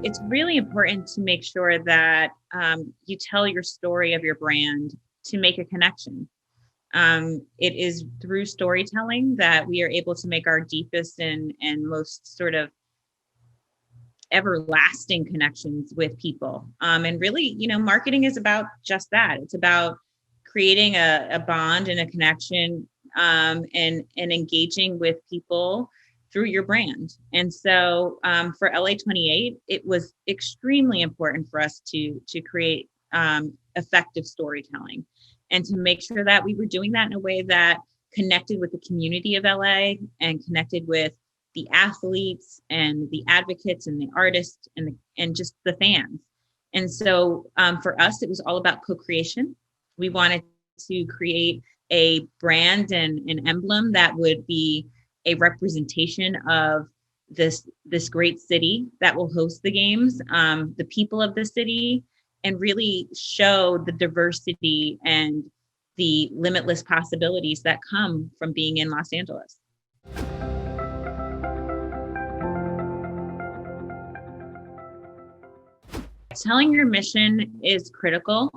It's really important to make sure that you tell your story of your brand to make a connection. It is through storytelling that we are able to make our deepest and most sort of everlasting connections with people. And really, marketing is about just that. It's about creating a bond and a connection, and engaging with people through your brand. And so for LA28, it was extremely important for us to create effective storytelling and to make sure that we were doing that in a way that connected with the community of LA and connected with the athletes and the advocates and the artists and just the fans. And so for us, it was all about co-creation. We wanted to create a brand and an emblem that would be a representation of this great city that will host the games, the people of the city, and really show the diversity and the limitless possibilities that come from being in Los Angeles. Telling your mission is critical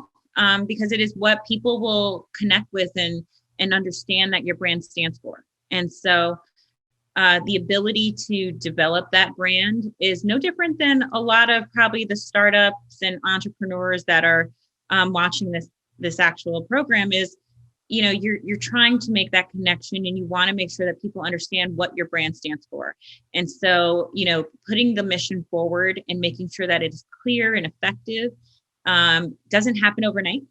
because it is what people will connect with and understand that your brand stands for. And so the ability to develop that brand is no different than a lot of probably the startups and entrepreneurs that are watching this actual program is, you're trying to make that connection and you want to make sure that people understand what your brand stands for. And so, putting the mission forward and making sure that it is clear and effective doesn't happen overnight.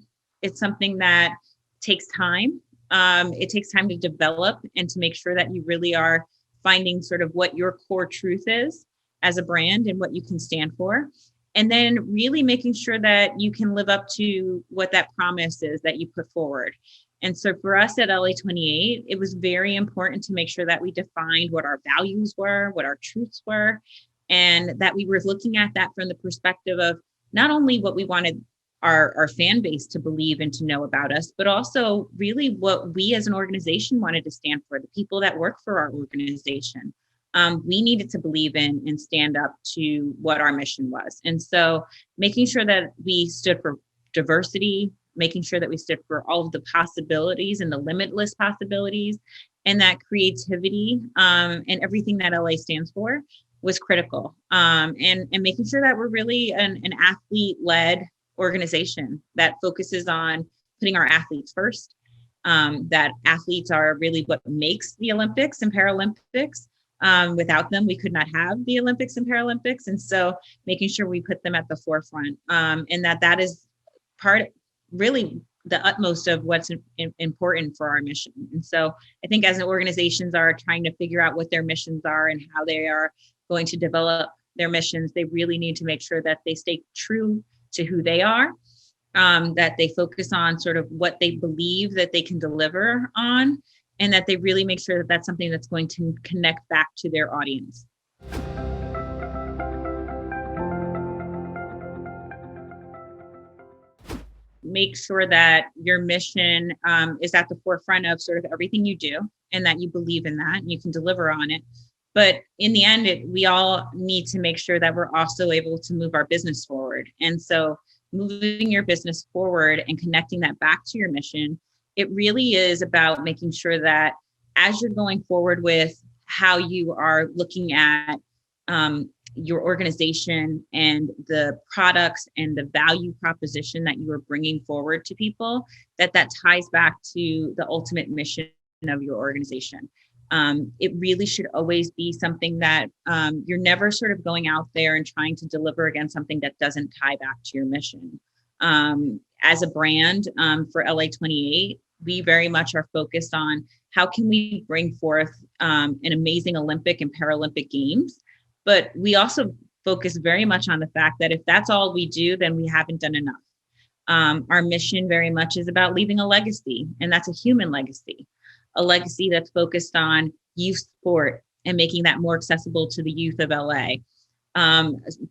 It's something that takes time. It takes time to develop and to make sure that you really are finding sort of what your core truth is as a brand and what you can stand for. And then really making sure that you can live up to what that promise is that you put forward. And so for us at LA28, it was very important to make sure that we defined what our values were, what our truths were, and that we were looking at that from the perspective of not only what we wanted our fan base to believe and to know about us, but also really what we as an organization wanted to stand for, the people that work for our organization. We needed to believe in and stand up to what our mission was. And so making sure that we stood for diversity, making sure that we stood for all of the possibilities and the limitless possibilities and that creativity and everything that LA stands for was critical. And making sure that we're really an athlete-led organization that focuses on putting our athletes first, that athletes are really what makes the Olympics and Paralympics. Without them, we could not have the Olympics and Paralympics. And so making sure we put them at the forefront, and that is part, really the utmost of what's important for our mission. And so I think as organizations are trying to figure out what their missions are and how they are going to develop their missions, they really need to make sure that they stay true to who they are, that they focus on sort of what they believe that they can deliver on, and that they really make sure that that's something that's going to connect back to their audience. Make sure that your mission is at the forefront of sort of everything you do and that you believe in that and you can deliver on it. But in the end, we all need to make sure that we're also able to move our business forward. And so moving your business forward and connecting that back to your mission, it really is about making sure that as you're going forward with how you are looking at your organization and the products and the value proposition that you are bringing forward to people, that ties back to the ultimate mission of your organization. It really should always be something that you're never sort of going out there and trying to deliver against something that doesn't tie back to your mission. As a brand for LA28, we very much are focused on how can we bring forth an amazing Olympic and Paralympic Games. But we also focus very much on the fact that if that's all we do, then we haven't done enough. Our mission very much is about leaving a legacy, and that's a human legacy, a legacy that's focused on youth sport and making that more accessible to the youth of LA.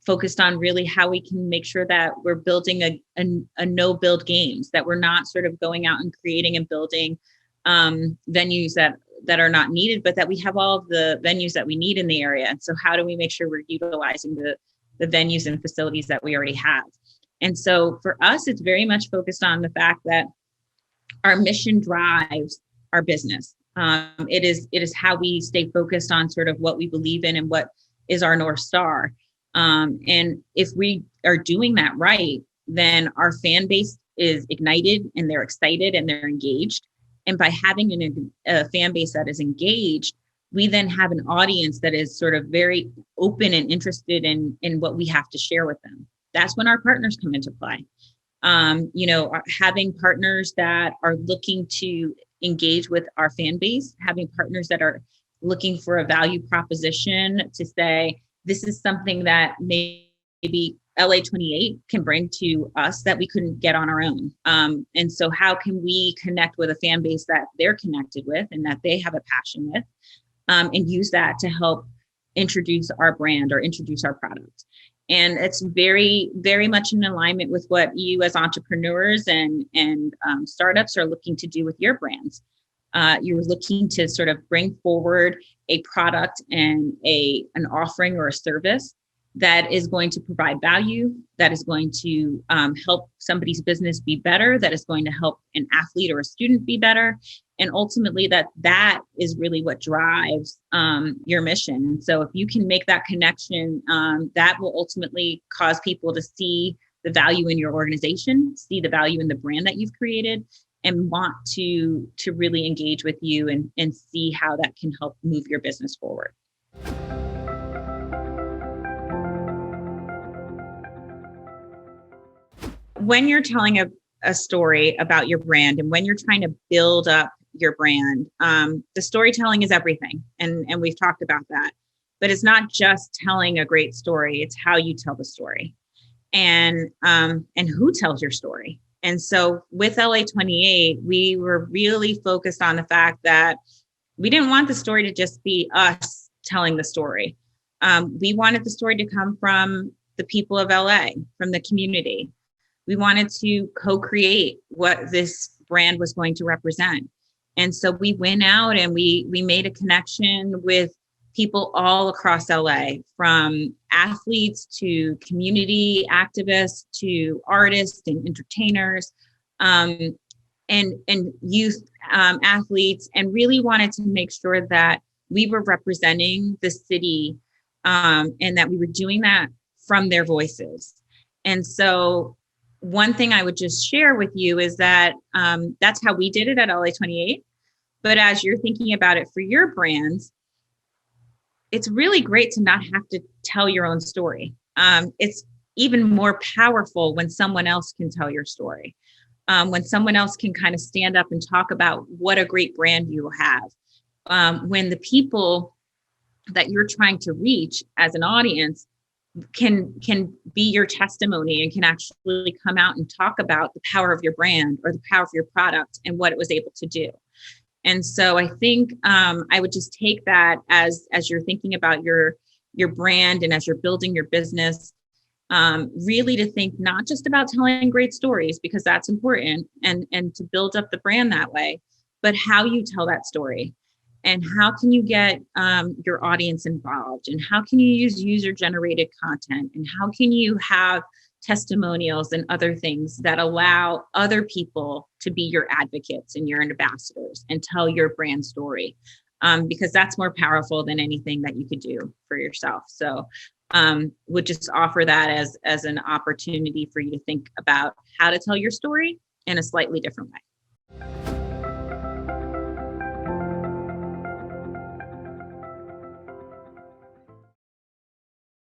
Focused on really how we can make sure that we're building a no-build games, that we're not sort of going out and creating and building venues that are not needed, but that we have all of the venues that we need in the area. And so how do we make sure we're utilizing the venues and facilities that we already have. And so for us, it's very much focused on the fact that our mission drives our business. It is how we stay focused on sort of what we believe in and what is our North Star. And if we are doing that right, then our fan base is ignited and they're excited and they're engaged. And by having a fan base that is engaged, we then have an audience that is sort of very open and interested in what we have to share with them. That's when our partners come into play. Having partners that are looking to engage with our fan base, having partners that are looking for a value proposition to say, this is something that maybe LA28 can bring to us that we couldn't get on our own. And so how can we connect with a fan base that they're connected with and that they have a passion with, and use that to help introduce our brand or introduce our product. And it's very, very much in alignment with what you as entrepreneurs and startups are looking to do with your brands. You're looking to sort of bring forward a product and an offering or a service that is going to provide value, that is going to help somebody's business be better, that is going to help an athlete or a student be better. And ultimately that is really what drives your mission. And so if you can make that connection, that will ultimately cause people to see the value in your organization, see the value in the brand that you've created, and want to really engage with you and see how that can help move your business forward. When you're telling a story about your brand and when you're trying to build up your brand, the storytelling is everything. And we've talked about that. But it's not just telling a great story, it's how you tell the story and who tells your story. And so with LA28, we were really focused on the fact that we didn't want the story to just be us telling the story. We wanted the story to come from the people of LA, from the community. We wanted to co-create what this brand was going to represent. And so we went out and we made a connection with people all across LA, from athletes to community activists to artists and entertainers, and youth athletes, and really wanted to make sure that we were representing the city, and that we were doing that from their voices. And so one thing I would just share with you is that that's how we did it at LA28. But as you're thinking about it for your brands, it's really great to not have to tell your own story. It's even more powerful when someone else can tell your story, when someone else can kind of stand up and talk about what a great brand you have, when the people that you're trying to reach as an audience can be your testimony and can actually come out and talk about the power of your brand or the power of your product and what it was able to do. And so I think I would just take that as you're thinking about your brand and as you're building your business, really to think not just about telling great stories, because that's important and to build up the brand that way, but how you tell that story. And how can you get your audience involved? And how can you use user-generated content? And how can you have testimonials and other things that allow other people to be your advocates and your ambassadors and tell your brand story? Because that's more powerful than anything that you could do for yourself. So would just offer that as an opportunity for you to think about how to tell your story in a slightly different way.